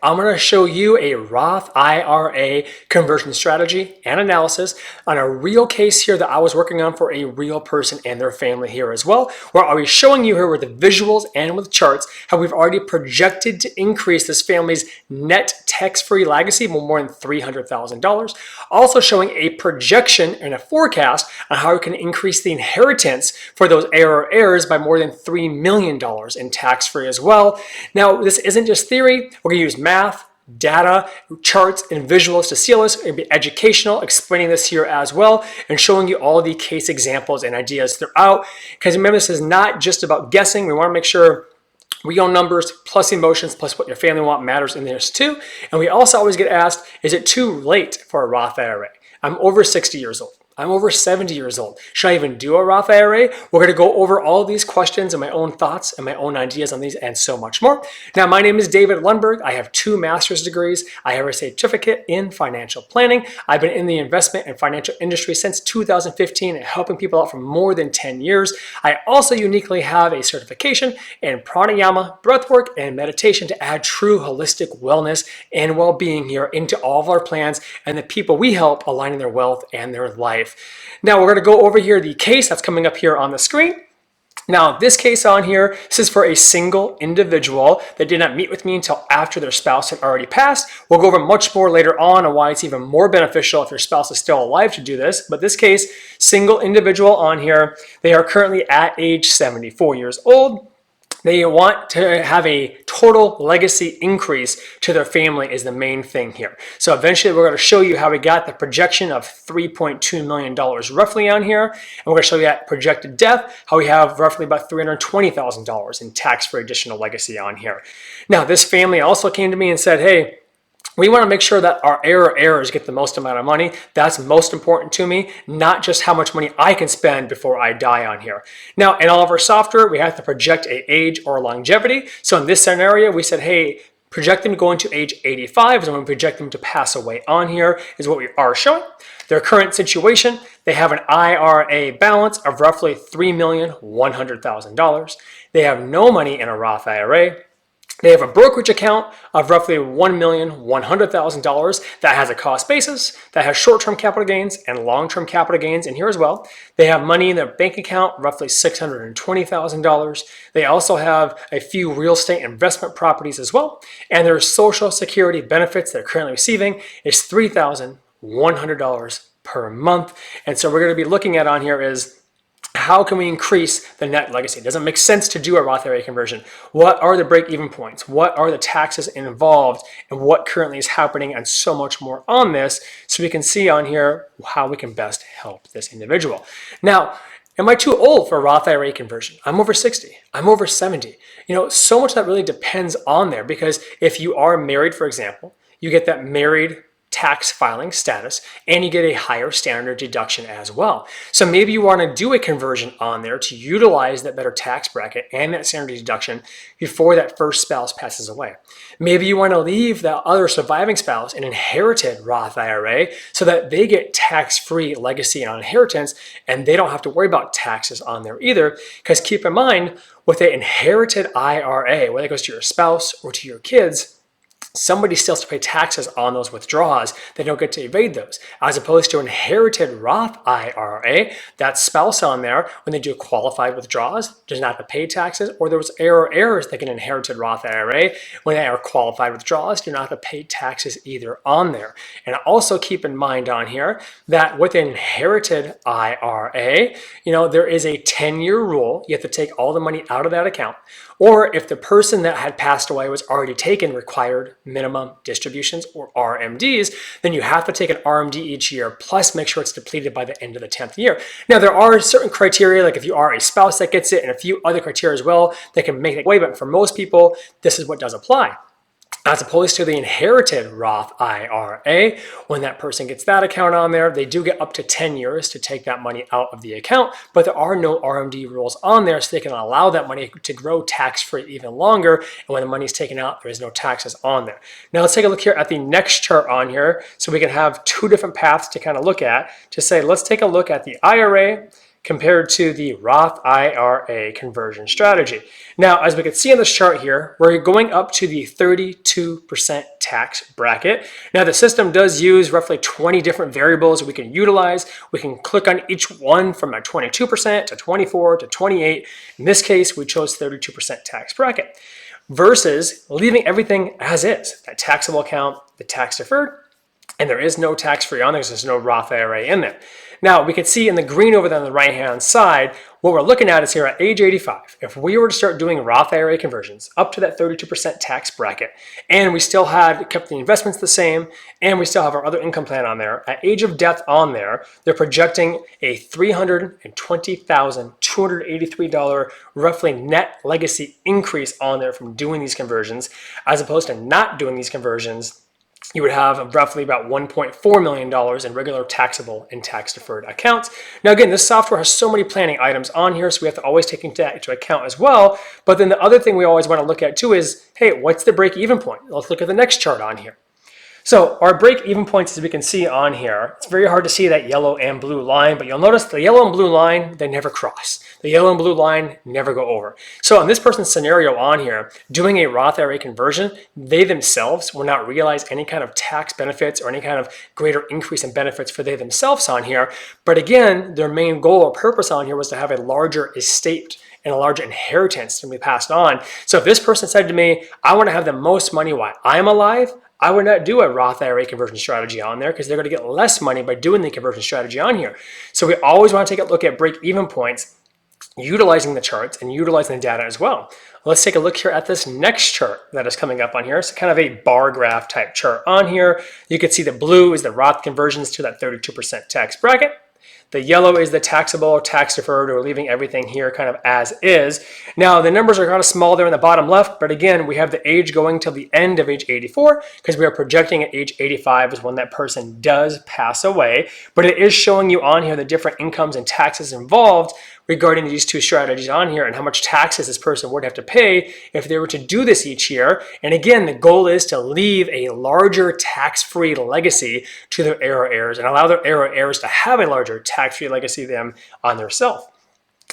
I'm going to show you a Roth IRA conversion strategy and analysis on a real case here that I was working on for a real person and their family here as well, where I'll be showing you here with the visuals and with charts how we've already projected to increase this family's net tax-free legacy by more than $300,000. Also showing a projection and a forecast on how we can increase the inheritance for those heirs by more than $3 million in tax-free as well. Now, this isn't just theory. We're going to use math, data, charts, and visuals to seal this. It'll be educational, explaining this here as well, and showing you all the case examples and ideas throughout. Because remember, this is not just about guessing. We want to make sure real numbers plus emotions plus what your family want matters in this too. And we also always get asked, is it too late for a Roth IRA? I'm over 60 years old. I'm over 70 years old. Should I even do a Roth IRA? We're going to go over all of these questions and my own thoughts and my own ideas on these and so much more. Now, my name is David Lundberg. I have 2 master's degrees. I have a certificate in financial planning. I've been in the investment and financial industry since 2015 and helping people out for more than 10 years. I also uniquely have a certification in pranayama, breathwork, and meditation to add true holistic wellness and well-being here into all of our plans and the people we help aligning their wealth and their life. Now we're going to go over here the case that's coming up here on the screen. Now this case on here, this is for a single individual that did not meet with me until after their spouse had already passed. We'll go over much more later on why it's even more beneficial if your spouse is still alive to do this. But this case, single individual on here, they are currently at age 74 years old. They want to have a total legacy increase to their family is the main thing here. So eventually we're going to show you how we got the projection of $3.2 million roughly on here. And we're going to show you that projected death, how we have roughly about $320,000 in tax-free additional legacy on here. Now this family also came to me and said, hey, we want to make sure that our heirs get the most amount of money. That's most important to me, not just how much money I can spend before I die on here. Now, in all of our software, we have to project an age or longevity. So in this scenario, we said, hey, project them going to age 85 is when we project them to pass away on here is what we are showing. Their current situation, they have an IRA balance of roughly $3,100,000. They have no money in a Roth IRA. They have a brokerage account of roughly $1,100,000 that has a cost basis, that has short-term capital gains and long-term capital gains in here as well. They have money in their bank account, roughly $620,000. They also have a few real estate investment properties as well. And their Social Security benefits they're currently receiving is $3,100 per month. And so we're going to be looking at on here is, how can we increase the net legacy? It doesn't make sense to do a Roth IRA conversion. What are the break-even points? What are the taxes involved? And what currently is happening and so much more on this so we can see on here how we can best help this individual. Now, am I too old for a Roth IRA conversion? I'm over 60. I'm over 70. So much that really depends on there because if you are married, for example, you get that married tax filing status and you get a higher standard deduction as well. So maybe you want to do a conversion on there to utilize that better tax bracket and that standard deduction before that first spouse passes away. Maybe you want to leave that other surviving spouse an inherited Roth IRA so that they get tax-free legacy on inheritance and they don't have to worry about taxes on there either. Because keep in mind, with an inherited IRA, whether it goes to your spouse or to your kids, somebody still has to pay taxes on those withdrawals. They don't get to evade those. As opposed to inherited Roth IRA, that spouse on there, when they do qualified withdrawals, does not have to pay taxes, or those heirs that get inherited Roth IRA, when they are qualified withdrawals, do not have to pay taxes either on there. And also keep in mind on here that with an inherited IRA, there is a 10-year rule. You have to take all the money out of that account. Or if the person that had passed away was already taken required minimum distributions or RMDs, then you have to take an RMD each year, plus make sure it's depleted by the end of the 10th year. Now, there are certain criteria, like if you are a spouse that gets it, and a few other criteria as well that can make it way, but for most people, this is what does apply. As opposed to the inherited Roth IRA, when that person gets that account on there, they do get up to 10 years to take that money out of the account, but there are no RMD rules on there, so they can allow that money to grow tax-free even longer, and when the money is taken out, there is no taxes on there. Now let's take a look here at the next chart on here, so we can have 2 different paths to kind of look at. To say, let's take a look at the IRA, compared to the Roth IRA conversion strategy. Now, as we can see on this chart here, we're going up to the 32% tax bracket. Now, the system does use roughly 20 different variables we can utilize. We can click on each one from a 22% to 24 to 28. In this case, we chose 32% tax bracket versus leaving everything as is, that taxable account, the tax deferred, and there is no tax-free on there because there's no Roth IRA in there. Now, we can see in the green over there on the right-hand side, what we're looking at is here at age 85, if we were to start doing Roth IRA conversions up to that 32% tax bracket, and we still had kept the investments the same, and we still have our other income plan on there, at age of death on there, they're projecting a $320,283 roughly net legacy increase on there from doing these conversions, as opposed to not doing these conversions. You would have roughly about $1.4 million in regular taxable and tax deferred accounts. Now again, this software has so many planning items on here, so we have to always take into account as well. But then the other thing we always want to look at too is, hey, what's the break-even point? Let's look at the next chart on here. So our break-even points, as we can see on here, it's very hard to see that yellow and blue line, but you'll notice the yellow and blue line, they never cross. The yellow and blue line never go over. So in this person's scenario on here, doing a Roth IRA conversion, they themselves will not realize any kind of tax benefits or any kind of greater increase in benefits for they themselves on here. But again, their main goal or purpose on here was to have a larger estate and a larger inheritance to be passed on. So if this person said to me, I want to have the most money while I'm alive, I would not do a Roth IRA conversion strategy on there because they're going to get less money by doing the conversion strategy on here. So we always want to take a look at break-even points, utilizing the charts and utilizing the data as well. Let's take a look here at this next chart that is coming up on here. It's kind of a bar graph type chart on here. You can see the blue is the Roth conversions to that 32% tax bracket. The yellow is the taxable or tax deferred, or leaving everything here kind of as is. Now, the numbers are kind of small there in the bottom left, but again, we have the age going till the end of age 84 because we are projecting at age 85 is when that person does pass away. But it is showing you on here the different incomes and taxes involved regarding these two strategies on here and how much taxes this person would have to pay if they were to do this each year. And again, the goal is to leave a larger tax-free legacy to their heirs and allow their heirs to have a larger tax-free legacy them on their self.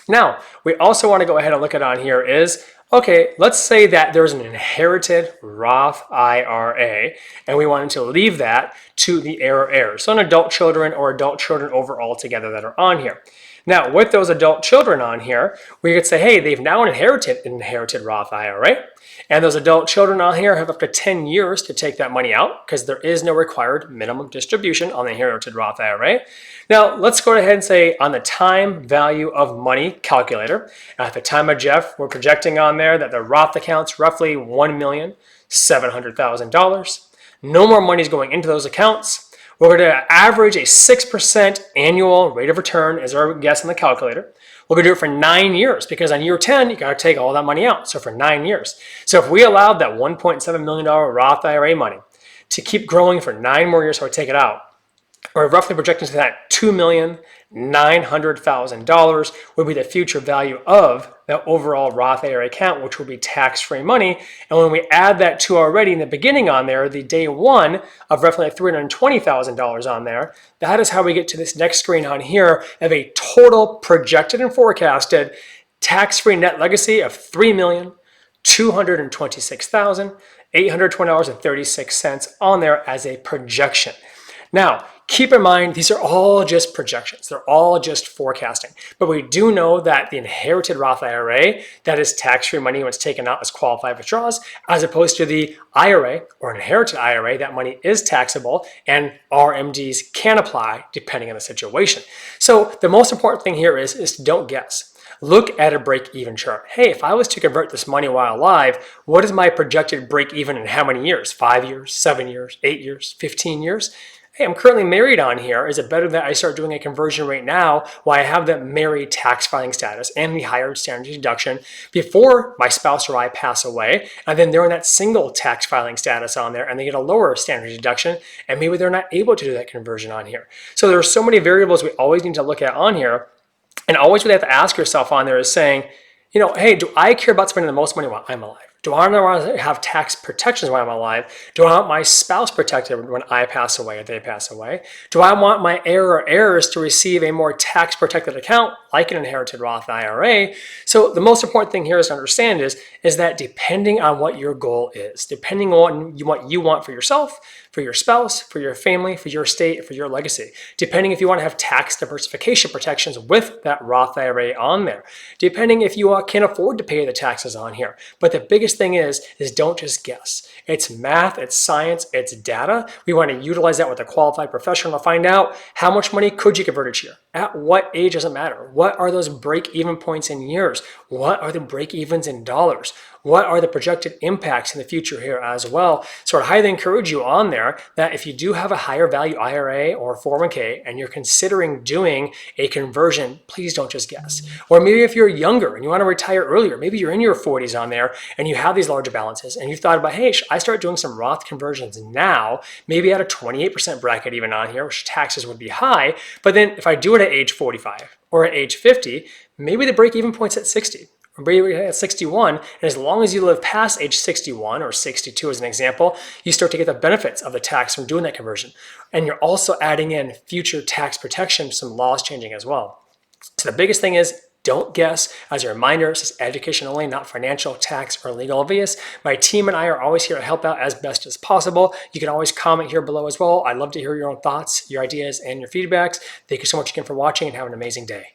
Now, we also want to go ahead and look at on here is, okay, let's say that there's an inherited Roth IRA and we wanted to leave that to the heirs. So an adult children or adult children overall together that are on here. Now, with those adult children on here, we could say, hey, they've now inherited Roth IRA, and those adult children on here have up to 10 years to take that money out because there is no required minimum distribution on the inherited Roth IRA. Now, let's go ahead and say on the time value of money calculator, at the time of Jeff, we're projecting on there that the Roth account's roughly $1,700,000. No more money is going into those accounts. We're going to average a 6% annual rate of return as our guess in the calculator. We're going to do it for 9 years because on year 10, you got to take all that money out. So for 9 years. So if we allowed that $1.7 million Roth IRA money to keep growing for 9 more years, so we take it out, we're roughly projecting to that $2,900,000 would be the future value of the overall Roth IRA account, which will be tax-free money. And when we add that to already in the beginning on there, the day one of roughly $320,000 on there, that is how we get to this next screen on here of a total projected and forecasted tax-free net legacy of $3,226,820.36 on there as a projection. Now, keep in mind, these are all just projections. They're all just forecasting. But we do know that the inherited Roth IRA, that is tax-free money when it's taken out as qualified withdrawals, as opposed to the IRA or inherited IRA, that money is taxable and RMDs can apply depending on the situation. So the most important thing here is don't guess. Look at a break-even chart. Hey, if I was to convert this money while alive, what is my projected break-even in how many years? 5 years, 7 years, 8 years, 15 years? Hey, I'm currently married on here. Is it better that I start doing a conversion right now while I have the married tax filing status and the higher standard deduction before my spouse or I pass away, and then they're in that single tax filing status on there and they get a lower standard deduction and maybe they're not able to do that conversion on here. So there are so many variables we always need to look at on here, and always what you have to ask yourself on there is saying, you know, hey, do I care about spending the most money while I'm alive? Do I want to have tax protections when I'm alive? Do I want my spouse protected when I pass away or they pass away? Do I want my heir or heirs to receive a more tax protected account like an inherited Roth IRA? So the most important thing here is to understand is that depending on what your goal is, depending on what you want for yourself, for your spouse, for your family, for your estate, for your legacy, depending if you want to have tax diversification protections with that Roth IRA on there, depending if you can afford to pay the taxes on here. But the biggest thing is don't just guess. It's math, it's science, it's data. We want to utilize that with a qualified professional to find out how much money could you convert each year. At what age doesn't matter. What are those break-even points in years? What are the break-evens in dollars? What are the projected impacts in the future here as well? So I highly encourage you on there that if you do have a higher value IRA or 401k and you're considering doing a conversion, please don't just guess. Or maybe if you're younger and you want to retire earlier, maybe you're in your 40s on there and you have these larger balances and you've thought about, hey, should I start doing some Roth conversions now, maybe at a 28% bracket even on here, which taxes would be high. But then if I do it at age 45 or at age 50, maybe the break-even point's at 60. Or maybe at 61, and as long as you live past age 61 or 62 as an example, you start to get the benefits of the tax from doing that conversion. And you're also adding in future tax protection, some laws changing as well. So the biggest thing is don't guess. As a reminder, this is education only, not financial, tax, or legal advice. My team and I are always here to help out as best as possible. You can always comment here below as well. I'd love to hear your own thoughts, your ideas, and your feedbacks. Thank you so much again for watching and have an amazing day.